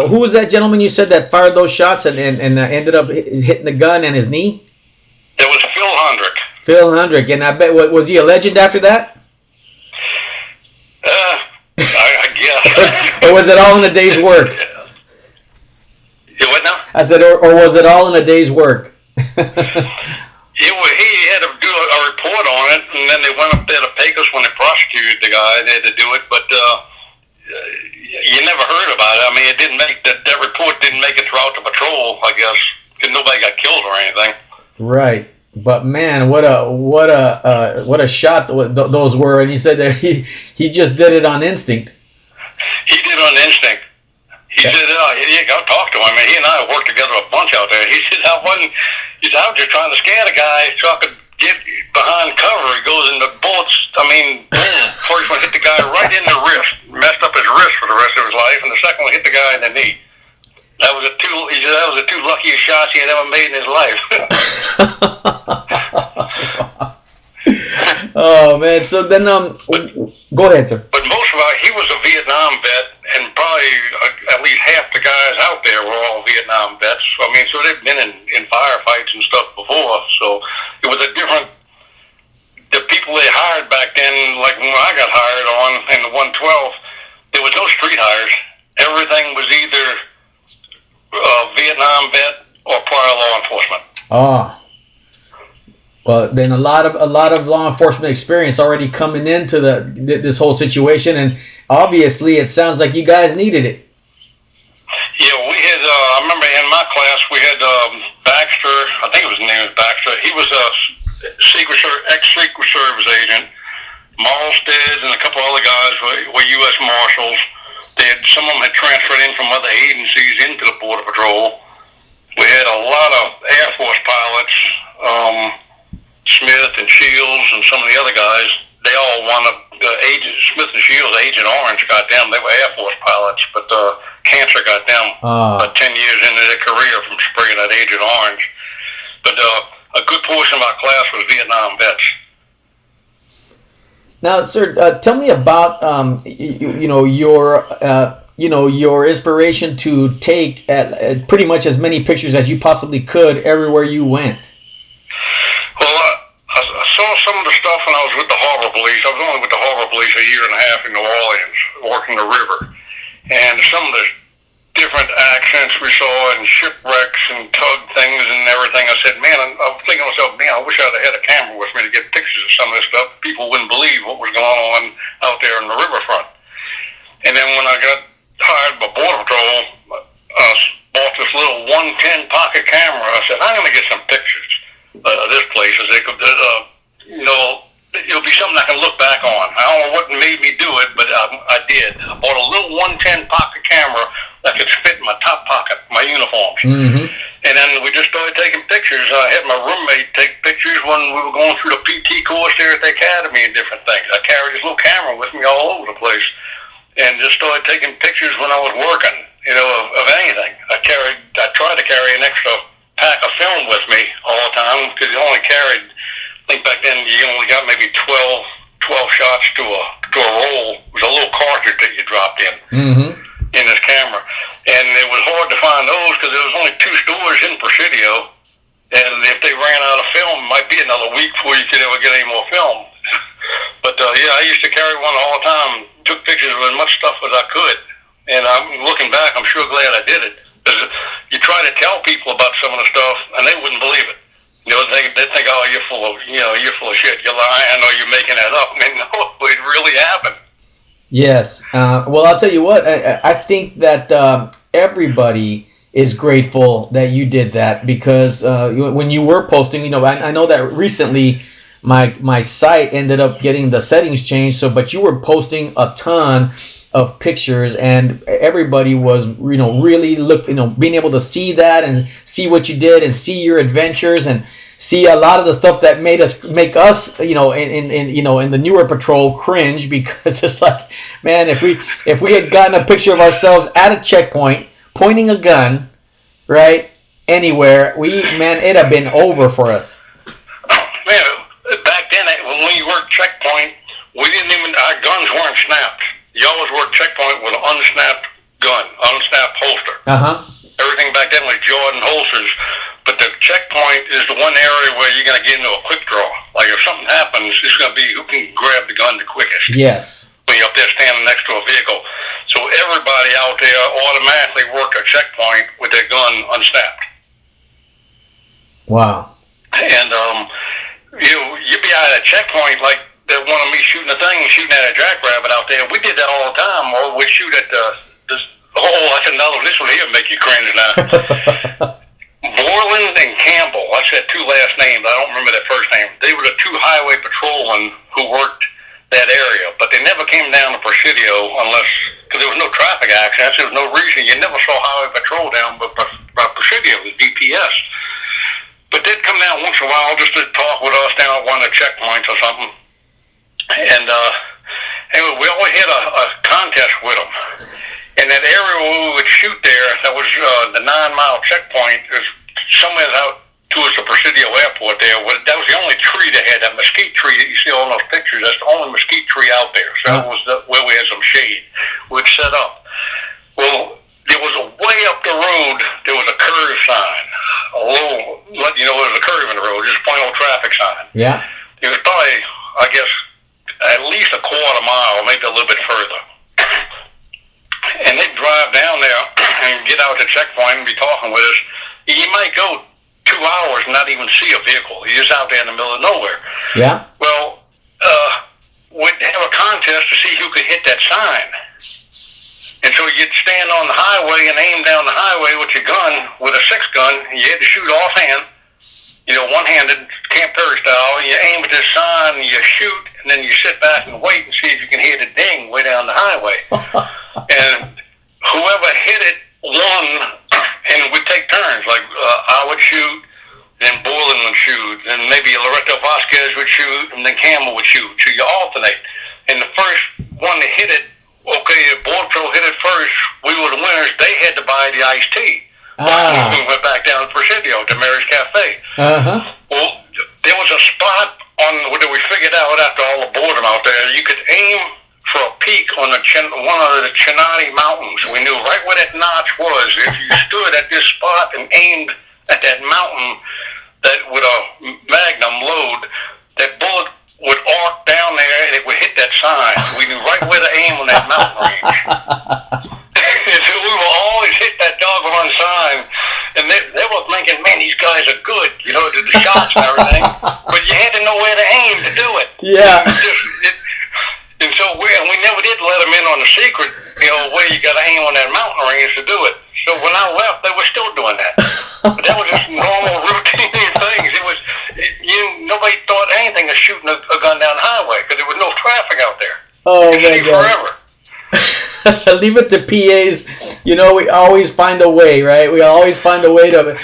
who was that gentleman you said that fired those shots and ended up hitting the gun and his knee? It was Phil Hendrick. Phil Hendrick, and I bet was he a legend after that? I guess. Or was it all in a day's work? What now? I said, or was it all in a day's work? He had to do a report on it, and then they went up there to Pecos when they prosecuted the guy. They had to do it, but you never heard about it. I mean, it didn't make that report didn't make it throughout the patrol, I guess, because nobody got killed or anything. Right. But man, what a shot those were, and he said that he just did it on instinct. He did it on instinct. He said, I talked to him, and he and I worked together a bunch out there. He said, I was just trying to scare the guy so I could get behind cover. He goes in the bullets. I mean, boom! First one hit the guy right in the wrist, messed up his wrist for the rest of his life, and the second one hit the guy in the knee. That was the two luckiest shots he had ever made in his life. Oh man! So then, go ahead, sir. But most of he was a Vietnam vet, and probably at least half the guys out there were all Vietnam vets. I mean, so they've been in firefights and stuff before. So it was a different. The people they hired back then, like when I got hired on in the 112, there was no street hires. Everything was either Vietnam vet or prior law enforcement. Oh. Well, then a lot of law enforcement experience already coming into this whole situation, and obviously it sounds like you guys needed it. Yeah, we had. I remember in my class we had Baxter. I think his name was Baxter. He was a ex-Secret Service agent. Malstead and a couple other guys were U.S. Marshals. Some of them had transferred in from other agencies into the Border Patrol. We had a lot of Air Force pilots. Smith and Shields and some of the other guys, they all wanted Smith and Shields, Agent Orange got them. They were Air Force pilots, but cancer got them about 10 years into their career from spraying that Agent Orange. But a good portion of our class was Vietnam vets. Now, sir, tell me about your inspiration to take pretty much as many pictures as you possibly could everywhere you went. Well, I saw some of the stuff when I was with the Harbor Police. I was only with the Harbor Police a year and a half in New Orleans, working the river. And some of the different accidents we saw and shipwrecks and tug things and everything, I said, man, I was thinking to myself, man, I wish I'd have had a camera with me to get pictures of some of this stuff. People wouldn't believe what was going on out there in the riverfront. And then when I got hired by Border Patrol, I bought this little 110 pocket camera. I said, I'm going to get some pictures. This place, as they could, it'll be something I can look back on. I don't know what made me do it, but I did. I bought a little 110 pocket camera that could fit in my top pocket, my uniforms. Mm-hmm. And then we just started taking pictures. I had my roommate take pictures when we were going through the PT course there at the academy and different things. I carried this little camera with me all over the place and just started taking pictures when I was working, of anything. I tried to carry an extra pack of film with me all the time because you only carried I think back then you only got maybe 12 shots to a roll. It was a little cartridge that you dropped in this camera, and it was hard to find those because there was only 2 stores in Presidio, and if they ran out of film, it might be another week before you could ever get any more film. But yeah, I used to carry one all the time. Took pictures of as much stuff as I could, and I'm looking back. I'm sure glad I did it. Because you try to tell people about some of the stuff, and they wouldn't believe it. They think, oh, you're full of shit. You're lying. I know you're making that up. And no, it really happened. Yes. Well, I'll tell you what. I think that everybody is grateful that you did that, because when you were posting, I know that recently my site ended up getting the settings changed. But you were posting a ton of pictures, and everybody was really being able to see that and see what you did and see your adventures and see a lot of the stuff that make us in the newer patrol cringe, because it's like, man, if we had gotten a picture of ourselves at a checkpoint pointing a gun right anywhere, it'd have been over for us. Man, back then when you worked checkpoint, our guns weren't snapped. You always worked checkpoint with an unsnapped gun, unsnapped holster. Everything back then was Jordan holsters, but the checkpoint is the one area where you're going to get into a quick draw. Like if something happens, it's going to be who can grab the gun the quickest. Yes. When you're up there standing next to a vehicle. So everybody out there automatically work a checkpoint with their gun unsnapped. Wow. And you'd be out at a checkpoint like that one of me shooting a thing, shooting at a jackrabbit out there. We did that all the time. Or we'd shoot at that's another. This one here make you cringe now. Borland and Campbell. I said 2 last names. I don't remember their first name. They were the 2 highway patrolmen who worked that area, but they never came down to Presidio because there was no traffic accidents. There was no reason. You never saw highway patrol down by Presidio. It was DPS. But they'd come down once in a while just to talk with us down at one of the checkpoints or something. And anyway, we always had a contest with them. And that area where we would shoot there, that was the 9-mile checkpoint, is somewhere out towards the Presidio Airport there. That was the only tree they had, that mesquite tree that you see on those pictures. That's the only mesquite tree out there. So that was where we had some shade. We'd set up. Well, there was a way up the road, there was a curve sign. There was a curve in the road, just a plain old traffic sign. Yeah. It was probably, I guess, at least a quarter mile, maybe a little bit further. And they'd drive down there and get out to the checkpoint and be talking with us. You might go 2 hours and not even see a vehicle. You're just out there in the middle of nowhere. Yeah. Well, we'd have a contest to see who could hit that sign. And so you'd stand on the highway and aim down the highway with your gun, with a 6-gun. You had to shoot offhand, one-handed, Camp Perry style. You aim at this sign, and you shoot, and then you sit back and wait and see if you can hear the ding way down the highway. And whoever hit it won, and we'd take turns. Like I would shoot, then Borland would shoot, and maybe Loreto Vasquez would shoot, and then Campbell would shoot. So you alternate. And the first one that hit it, okay, if Border Patrol hit it first, we were the winners. They had to buy the iced tea. We went back down to Presidio, to Mary's Cafe. Well, there was a spot that we figured out after all the boredom out there. You could aim for a peak on one of the Chinati Mountains. We knew right where that notch was. If you stood at this spot and aimed at that mountain, that with a Magnum load, that bullet would arc down there and it would hit that sign. We knew right where to aim on that mountain range. And so we would always hit that doggone sign. And they were thinking, man, these guys are good, did the shots and everything. But you had to know where to aim to do it. Yeah. And so we never did let them in on the secret, where you got to aim on that mountain range to do it. So when I left, they were still doing that. But that was just normal routine things. Nobody thought anything of shooting a gun down the highway because there was no traffic out there. Oh, my God. Forever. Leave it to PAs. We always find a way, right? We always find a way to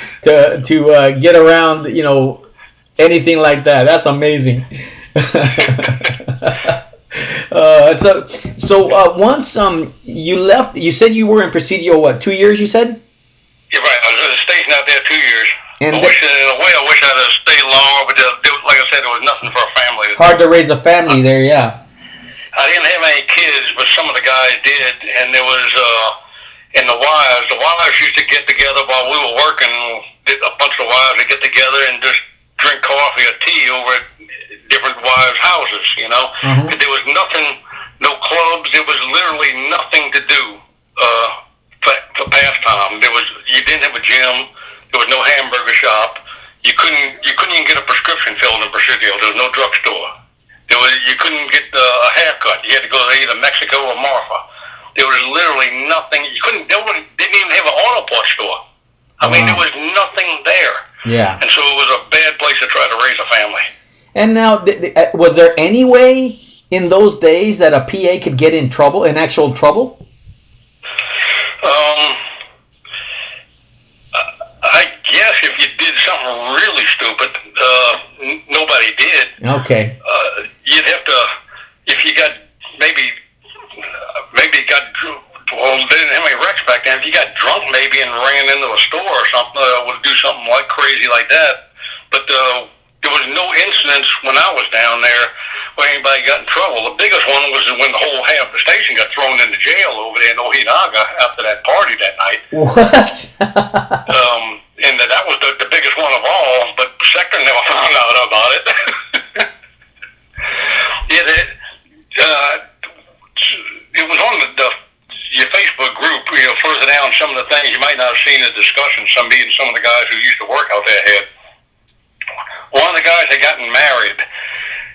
get around, anything like that. That's amazing. So once you left, you said you were in Presidio, 2 years? You said. You're right. I was stationed out there 2 years. And I wish I'd have stayed longer, but like I said, there was nothing for a family. Hard to raise a family there, yeah. I didn't have any kids, but some of the guys did, and there was in the wives used to get together while we were working. A bunch of wives would get together and just drink coffee or tea over at different wives' houses, you know. Mm-hmm. There was nothing, no clubs. There was literally nothing to do for pastime. You didn't have a gym. There was no hamburger shop. You couldn't even get a prescription filled in Presidio. There was no drugstore. You couldn't get a haircut. You had to go to either Mexico or Marfa. There was literally nothing. Nobody didn't even have an auto parts store. I mean, there was nothing there. Yeah. And so it was a bad place to try to raise a family. And now, was there any way in those days that a PA could get in actual trouble? I guess if you did something really stupid, nobody did. Okay. You'd have to, if you got maybe well, they didn't have any wrecks back then. If you got drunk maybe and ran into a store or something, would do something like crazy like that. But there was no incidents when I was down there where anybody got in trouble. The biggest one was when the whole half the station got thrown into jail over there in Ojinaga after that party that night. What? And that was the biggest one of all, but Sector never found out about it. It was on your Facebook group, further down, some of the things you might not have seen the discussion some of the guys who used to work out there had. One of the guys had gotten married.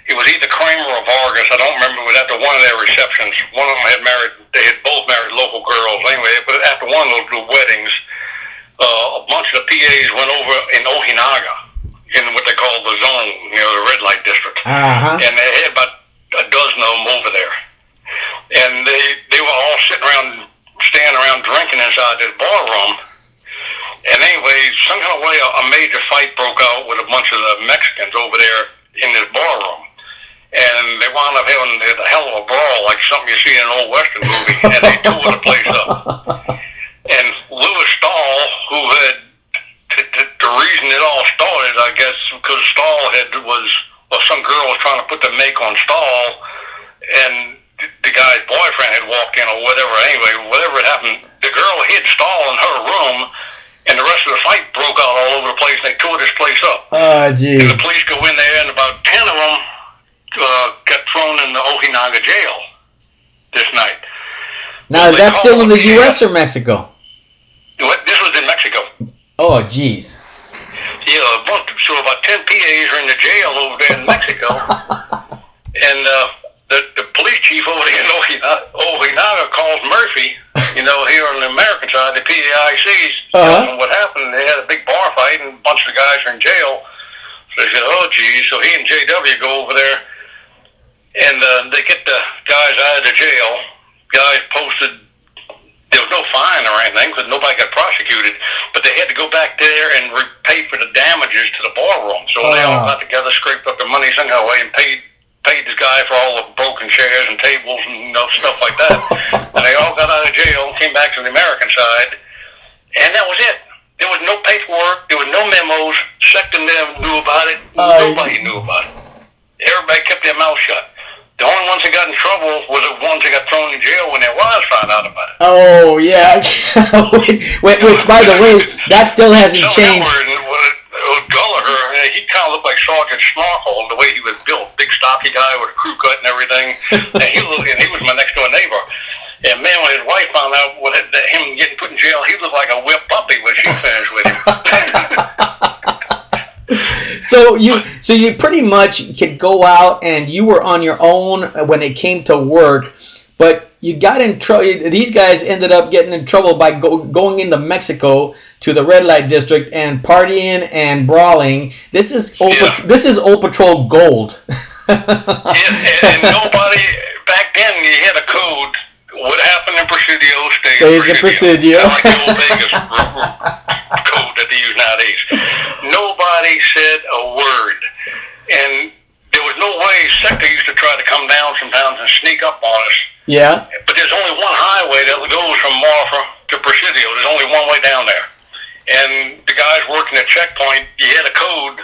It was either Kramer or Vargas. I don't remember. It was after one of their receptions. One of them they had both married local girls. Anyway, but after one of those weddings, a bunch of the PAs went over in Ojinaga, in what they call the zone, the red light district. Uh-huh. And they had about a dozen of them over there. And they were all standing around drinking inside this bar room. And anyway, some kind of way a major fight broke out with a bunch of the Mexicans over there in this bar room. And they wound up having a hell of a brawl, like something you see in an old Western movie, and they tore the place up. And Louis Stahl, who had, the reason it all started, I guess, because Stahl some girl was trying to put the make on Stahl, and the guy's boyfriend had walked in or whatever. Anyway, whatever had happened, the girl hid Stahl in her room, and the rest of the fight broke out all over the place, and they tore this place up. Oh, gee. And the police go in there, and about 10 of them got thrown in the Ojinaga jail this night. Now, is that still in the U.S. or Mexico? This was in Mexico. Oh, geez. Yeah, so about 10 PAs are in the jail over there in Mexico. And the police chief over there in Ojinaga calls Murphy, here on the American side, the PAICs, tells him what happened. They had a big bar fight, and a bunch of the guys are in jail. So they said, oh, geez. So he and JW go over there, and they get the guys out of the jail. Guys posted, there was no fine or anything because nobody got prosecuted, but they had to go back there and pay for the damages to the bar room. So they all got together, scraped up their money somehow and paid this guy for all the broken chairs and tables and stuff like that. And they all got out of jail, came back to the American side, and that was it. There was no paperwork. There was no memos. Sector never knew about it. Nobody knew about it. Everybody kept their mouth shut. The only ones that got in trouble were the ones that got thrown in jail when their wives found out about it. Oh, yeah. Which, by the way, that still hasn't changed. Gulliher, he kind of looked like Sergeant Snorkel, the way he was built. Big, stocky guy with a crew cut and everything. And he was my next-door neighbor. And, man, when his wife found out him getting put in jail, he looked like a whipped puppy when she finished with him. So you pretty much could go out and you were on your own when it came to work, but you got in trouble. These guys ended up getting in trouble by going into Mexico to the red light district and partying and brawling. This is Old Patrol gold. And nobody back then. You had a code. What happened in Presidio stays in Presidio. Like the old Vegas code that they use nowadays. Nobody said a word. And there was no way. Sector used to try to come down sometimes and sneak up on us. Yeah. But there's only one highway that goes from Marfa to Presidio. There's only one way down there. And the guys working at checkpoint, you had a code.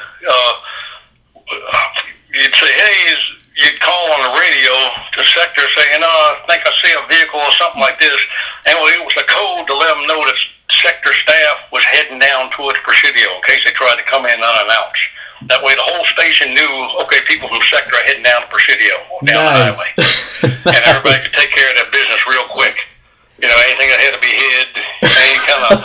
in unannounced. That way the whole station knew, okay, people from sector are heading down to Presidio, down the highway. And everybody could take care of their business real quick. You know, anything that had to be hid, any kind of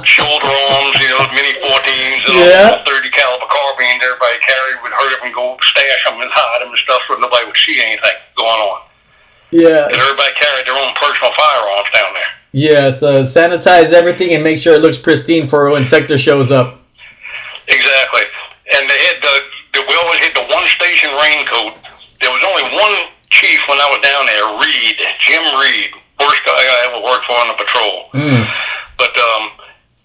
shoulder arms, you know, mini 14s, and 30 caliber carbines everybody carried, would hurry up and go stash them and hide them and stuff so nobody would see anything going on. Yeah. And everybody carried their own personal firearms down there. Yeah, so sanitize everything and make sure it looks pristine for when sector shows up. Exactly. And they had we always had the one station raincoat. There was only one chief when I was down there, Jim Reed, worst guy I ever worked for on the patrol. But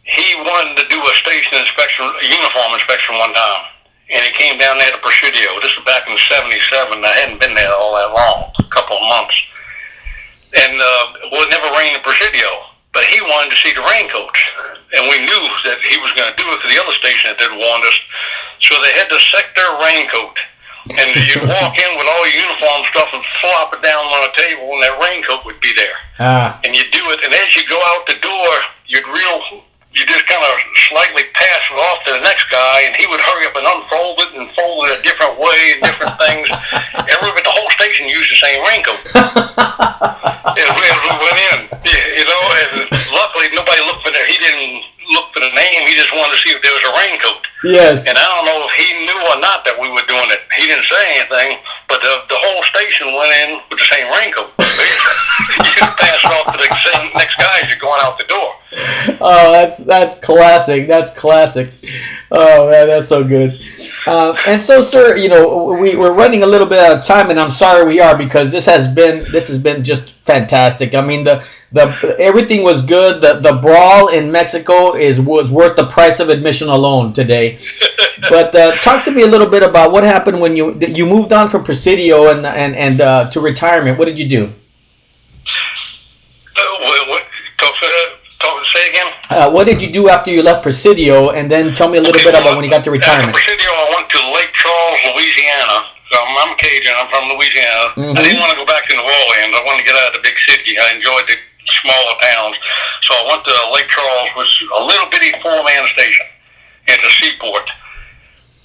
he wanted to do a station inspection, a uniform inspection one time. And he came down there to Presidio. This was back in '77. I hadn't been there all that long, a couple of months. And it never rained in Presidio. But he wanted to see the raincoats. And we knew that he was going to do it to the other station that didn't want us. So they had to sector raincoat. And you'd walk in with all your uniform stuff and flop it down on a table, and that raincoat would be there. And you do it, and as you go out the door, you just kind of slightly pass it off to the next guy, and he would hurry up and unfold it and fold it a different way and different things. The whole station used the same raincoat. As we went in, you know, and luckily nobody looked for that. He didn't look for the name. He just wanted to see if there was a raincoat. Yes. And I don't know if he knew or not that we were doing it. He didn't say anything, but the whole station went in with the same raincoat. You should pass it off to the next guy as you're going out the door. Oh, that's classic. That's classic. Oh man, that's so good. And so, sir, you know, we're running a little bit out of time, and I'm sorry we are, because this has been just fantastic. I mean, the everything was good. The brawl in Mexico was worth the price of admission alone today. But talk to me a little bit about what happened when you moved on from Presidio and to retirement. What did you do? Say again? What did you do after you left Presidio, and then tell me a little bit about when you got to retirement. After Presidio, I went to Lake Charles, Louisiana. So I'm Cajun. I'm from Louisiana. I didn't want to go back to New Orleans. I wanted to get out of the big city. I enjoyed the smaller towns. So I went to Lake Charles, which is a little bitty 4-man station at the seaport.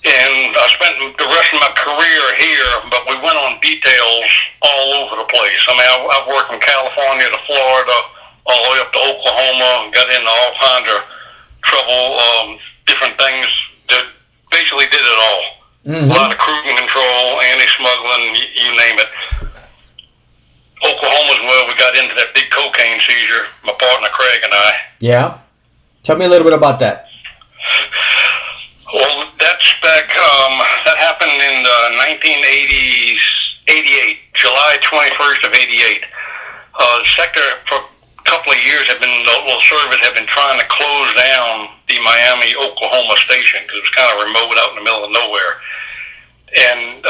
And I spent the rest of my career here, but we went on details all over the place. I mean, I've worked from California to Florida, all the way up to Oklahoma, got into all kinds of trouble, different things, that basically did it all. A lot of cruise control, anti-smuggling, you name it. Oklahoma's where we got into that big cocaine seizure, my partner Craig and I. Yeah? Tell me a little bit about that. Well, that happened in 1988, July 21st of 88. Sector for a couple of years service had been trying to close down the Miami, Oklahoma station because it was kind of remote out in the middle of nowhere. And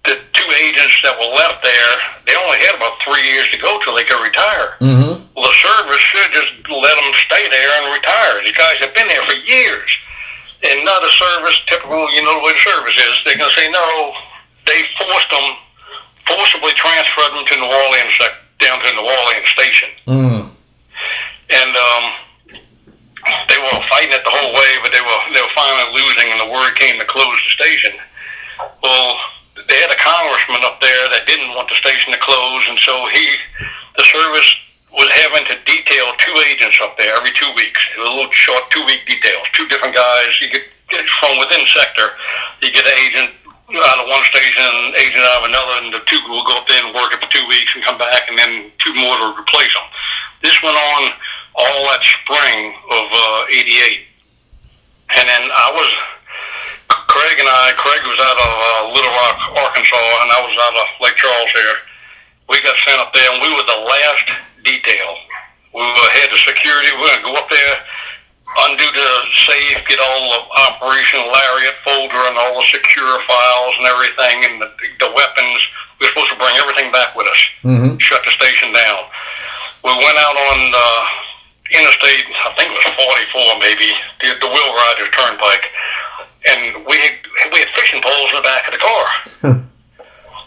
the 2 agents that were left there, they only had about 3 years to go till they could retire. Well, the service should just let them stay there and retire. These guys have been there for years. And now the service, typical, you know the way the service is, they're going to say no. They forcibly transferred them to New Orleans, down to New Orleans station. And they were fighting it the whole way, but they were finally losing, and the word came to close the station. Well, they had a congressman up there that didn't want the station to close, and so the service was having to detail 2 agents up there every 2 weeks. It was a little short 2-week details. 2 different guys. You get from within sector. You get an agent out of one station, an agent out of another, and the 2 will go up there and work it for 2 weeks and come back, and then 2 more to replace them. This went on all that spring of '88, and then Craig was out of Little Rock, Arkansas, and I was out of Lake Charles here. We got sent up there, and we were the last detail. We had the security. We were going to go up there, undo the safe, get all the Operation Lariat folder and all the secure files and everything, and the weapons. We were supposed to bring everything back with us. Shut the station down. We went out on Interstate, I think it was 44 maybe, the Will Riders Turnpike, and we had fishing poles in the back of the car.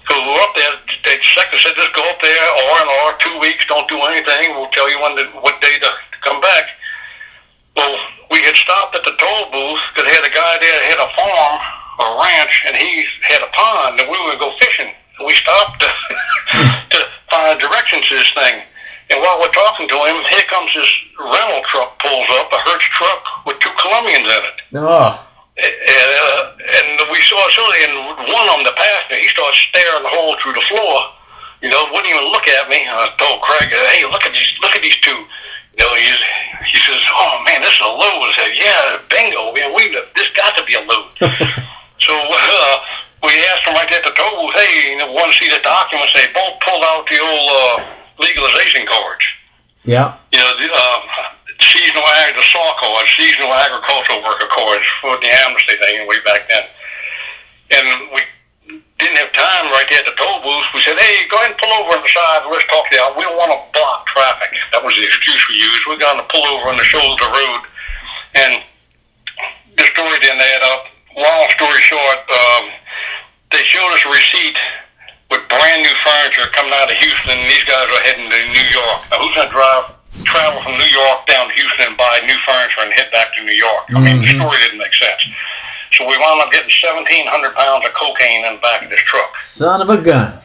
So we were up there. The sector said, just go up there, R&R, 2 weeks, don't do anything. We'll tell you what day to come back. Well, we had stopped at the toll booth because they had a guy there ranch, and he had a pond, and we were going to go fishing. And we stopped to find directions to this thing. And while we're talking to him, here comes this rental truck pulls up, a Hertz truck with 2 Colombians in it. Oh. And we saw something, and one of them, the passenger, he started staring the hole through the floor. You know, wouldn't even look at me. I told Craig, hey, look at these 2. You know, he says, oh man, this is a load. I said, yeah, bingo, man, this got to be a load. So we asked him right there at the toll booth, hey, you know, want to see the documents? They both pulled out the old legalization cards. Yeah. You know, the SAW cards, seasonal agricultural worker cards for the amnesty thing way back then. And we didn't have time right there at the toll booth. We said, hey, go ahead and pull over on the side and let's talk to you. We don't want to block traffic. That was the excuse we used. We got to pull over on the shoulder of the road. And the story didn't add up. Long story short, they showed us a receipt with brand new furniture coming out of Houston, and these guys are heading to New York. Now, who's going to travel from New York down to Houston and buy new furniture and head back to New York? I mean, the story didn't make sense. So we wound up getting 1,700 pounds of cocaine in the back of this truck. Son of a gun.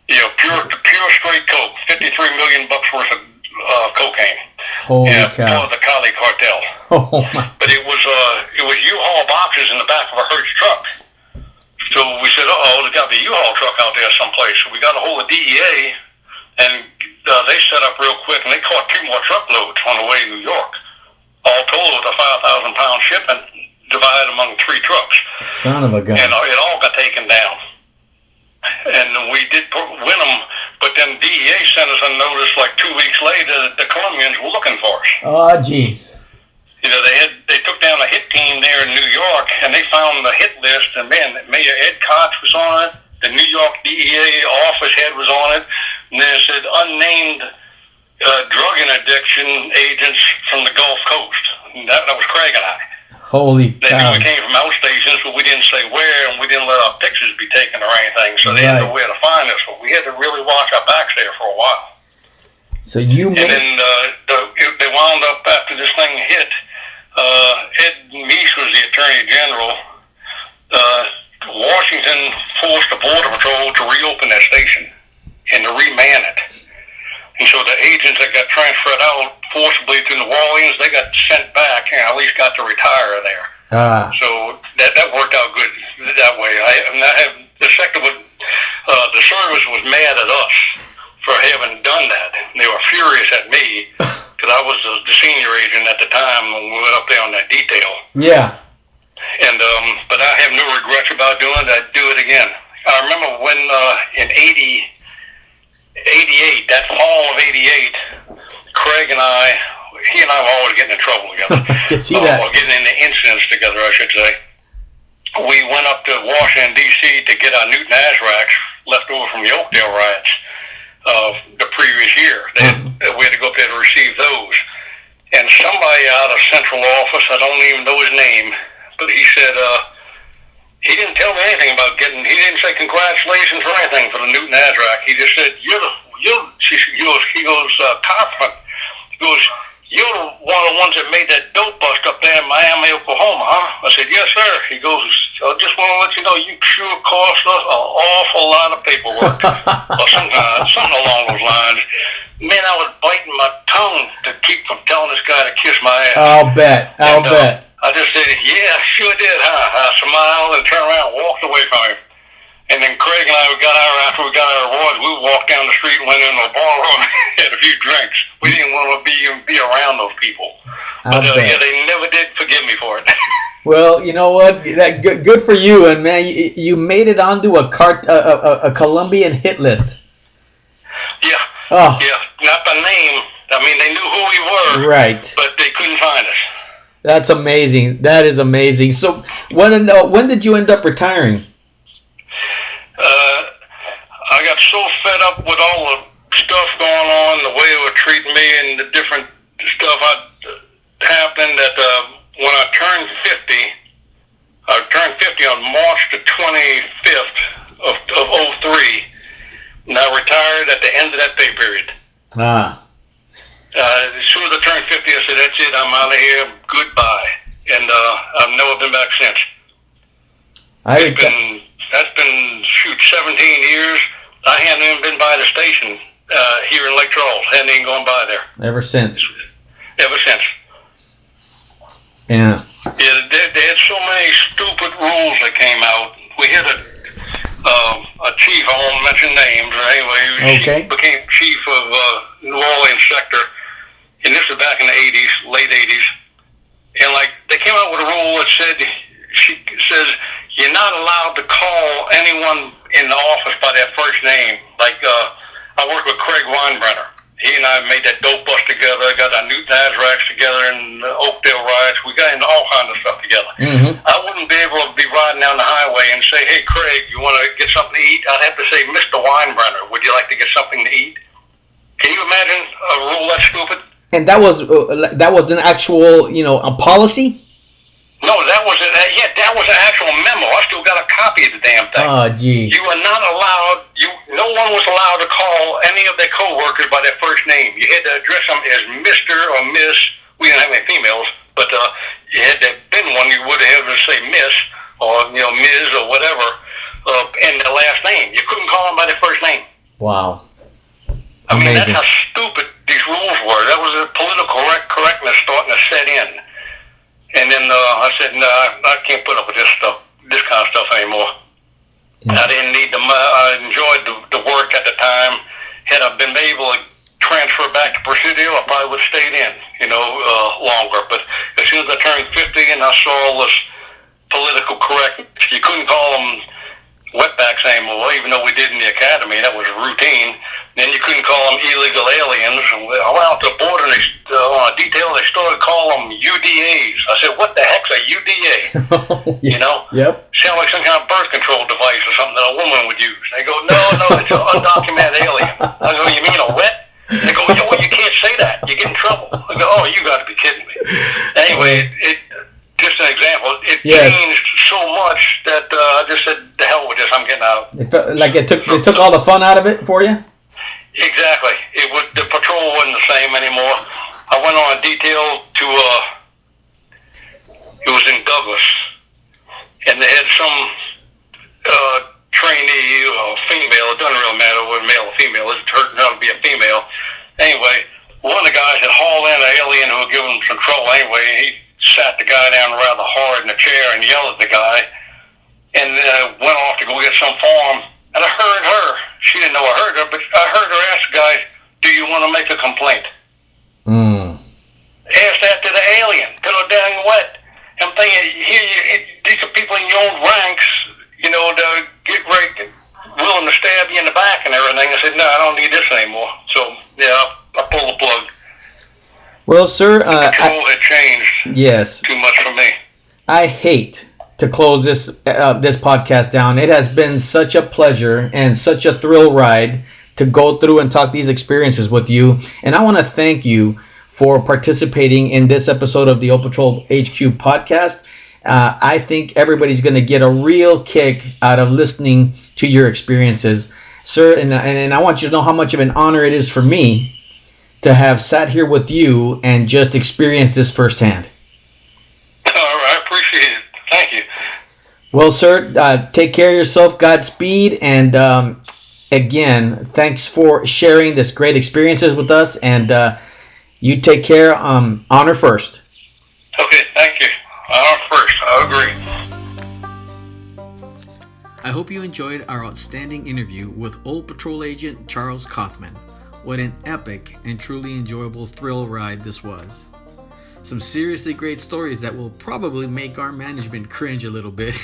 Yeah, pure straight coke. $53 million worth of cocaine. Holy cow! For the Cali cartel. Oh my! But it was U-Haul boxes in the back of a Hertz truck. So we said, there's got to be a U-Haul truck out there someplace. So we got a hold of DEA, and they set up real quick, and they caught 2 more truckloads on the way to New York. All told, it was a 5,000-pound shipment divided among 3 trucks. Son of a gun. And it all got taken down. And we did win them, but then DEA sent us a notice like 2 weeks later that the Colombians were looking for us. Oh, jeez. You know, they took down a hit team there in New York, and they found the hit list, and man, Mayor Ed Koch was on it, the New York DEA office head was on it, and then it said unnamed drug and addiction agents from the Gulf Coast. And that was Craig and I. Holy They cow. knew we came from outstations, but we didn't say where, and we didn't let our pictures be taken or anything, so they didn't know where to find us. But we had to really watch our backs there for a while. So you made... And then they wound up, after this thing hit, Ed Meese was the Attorney General. Washington forced the Border Patrol to reopen that station and to reman it. And so the agents that got transferred out forcibly to New Orleans, they got sent back and at least got to retire there. So that worked out good that way. The service was mad at us for having done that. They were furious at me because I was the senior agent at the time when we went up there on that detail. Yeah. And but I have no regrets about doing it. I'd do it again. I remember when in 88, that fall of 88, Craig and he and I were always getting in trouble together. I can see that. Or getting into incidents together, I should say. We went up to Washington, D.C. to get our Newton Azracs left over from the Oakdale riots the previous year. We had to go up there to receive those. And somebody out of central office, I don't even know his name, but he said, he didn't tell me anything about he didn't say congratulations or anything for the Newton Azrac. He just said, he goes, Kothmann, he goes, you're one of the ones that made that dope bust up there in Miami, Oklahoma, huh? I said, yes, sir. He goes, I just want to let you know you sure cost us an awful lot of paperwork. Or something along those lines. Man, I was biting my tongue to keep from telling this guy to kiss my ass. I'll bet. I just said, yeah, sure did, huh? I smiled and turned around and walked away from him. And then Craig and I after we got our awards, we walked down the street and went into a bar room and had a few drinks. We didn't want to be around those people. But yeah, they never did forgive me for it. Well, you know what? Good for you, and man, you made it onto a Colombian hit list. Yeah. Oh. Yeah, not the name. I mean, they knew who we were. Right. But they couldn't find us. That's amazing. That is amazing. So when did you end up retiring? I got so fed up with all the stuff going on, the way they were treating me, and the different stuff happened that when I turned 50, I turned 50 on March the 25th of 03, and I retired at the end of that pay period. As soon as I turned 50, I said, that's it, I'm out of here, goodbye. And I've never been back since. That's been 17 years. I hadn't even been by the station here in Lake Charles. Hadn't even gone by there. Ever since. Yeah. Yeah, they had so many stupid rules that came out. We had a chief, I won't mention names, or anyway, he became chief of New Orleans sector, and this was back in the 80s, late 80s, and like they came out with a rule that says you're not allowed to call anyone in the office by their first name. Like I worked with Craig Weinbrenner. He and I made that dope bust together, got our Newton Azracs together and Oakdale riots. We got into all kinds of stuff together. Mm-hmm. I wouldn't be able to be riding down the highway and say, hey, Craig, you want to get something to eat? I'd have to say, Mr. Weinbrenner, would you like to get something to eat? Can you imagine a rule that stupid? And that was an actual, a policy? No, that was an actual memo. I still got a copy of the damn thing. Oh, gee. You are not allowed. No one was allowed to call any of their coworkers by their first name. You had to address them as Mr. or Miss. We didn't have any females, but you had to have been one. You would have to say Miss or Ms. or whatever, and their last name. You couldn't call them by their first name. Wow. I mean, that's how stupid these rules were. That was a political correctness starting to set in. And then I said, no, I can't put up with this kind of stuff anymore. Yeah. I didn't need I enjoyed the work at the time. Had I been able to transfer back to Presidio, I probably would have stayed in, longer. But as soon as I turned 50 and I saw all this political correctness, you couldn't call them wetbacks anymore, even though we did in the academy. That was routine. Then you couldn't call them illegal aliens. I went out to the border and on a detail, they started calling them UDAs. I said, what the heck's a UDA? Yep. Sound like some kind of birth control device or something that a woman would use. They go, no, it's an undocumented alien. I go, you mean a wet? They go, you can't say that. You get in trouble. I go, oh, you got to be kidding me. Anyway, just an example. It changed so much that I just said, the hell with this, I'm getting out. It felt like it took all the fun out of it for you? Exactly. The patrol wasn't the same anymore. I went on a detail to, it was in Douglas, and they had some trainee or female, it doesn't really matter whether male or female, it turned out to be a female. Anyway, one of the guys had hauled in an alien who had given him some trouble anyway, and he sat the guy down rather hard in the chair and yelled at the guy, and went off to go get some form. And I heard her. She didn't know I heard her, but I heard her ask the guy, do you want to make a complaint? Ask that to the alien, to the dang wet. I'm thinking, these are people in your own ranks, to get ready, willing to stab you in the back and everything. I said, no, I don't need this anymore. So, yeah, I pulled the plug. Well, sir, the control had changed. Yes. Too much for me. I hate to close this podcast down. It has been such a pleasure and such a thrill ride to go through and talk these experiences with you. And I want to thank you for participating in this episode of the Old Patrol HQ podcast. I think everybody's going to get a real kick out of listening to your experiences, sir. And I want you to know how much of an honor it is for me to have sat here with you and just experienced this firsthand. All right, I appreciate it. Thank you. Well, sir, take care of yourself. Godspeed. And again, thanks for sharing this great experiences with us. And you take care. Honor first. Okay, thank you. Honor first. I agree. I hope you enjoyed our outstanding interview with Old Patrol Agent Charles Kothmann. What an epic and truly enjoyable thrill ride this was. Some seriously great stories that will probably make our management cringe a little bit.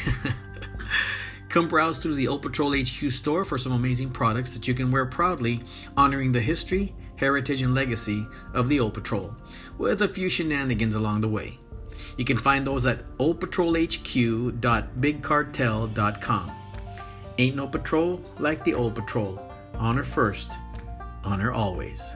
Come browse through the Old Patrol HQ store for some amazing products that you can wear proudly, honoring the history, heritage, and legacy of the Old Patrol, with a few shenanigans along the way. You can find those at oldpatrolhq.bigcartel.com. Ain't no patrol like the Old Patrol. Honor first, honor always.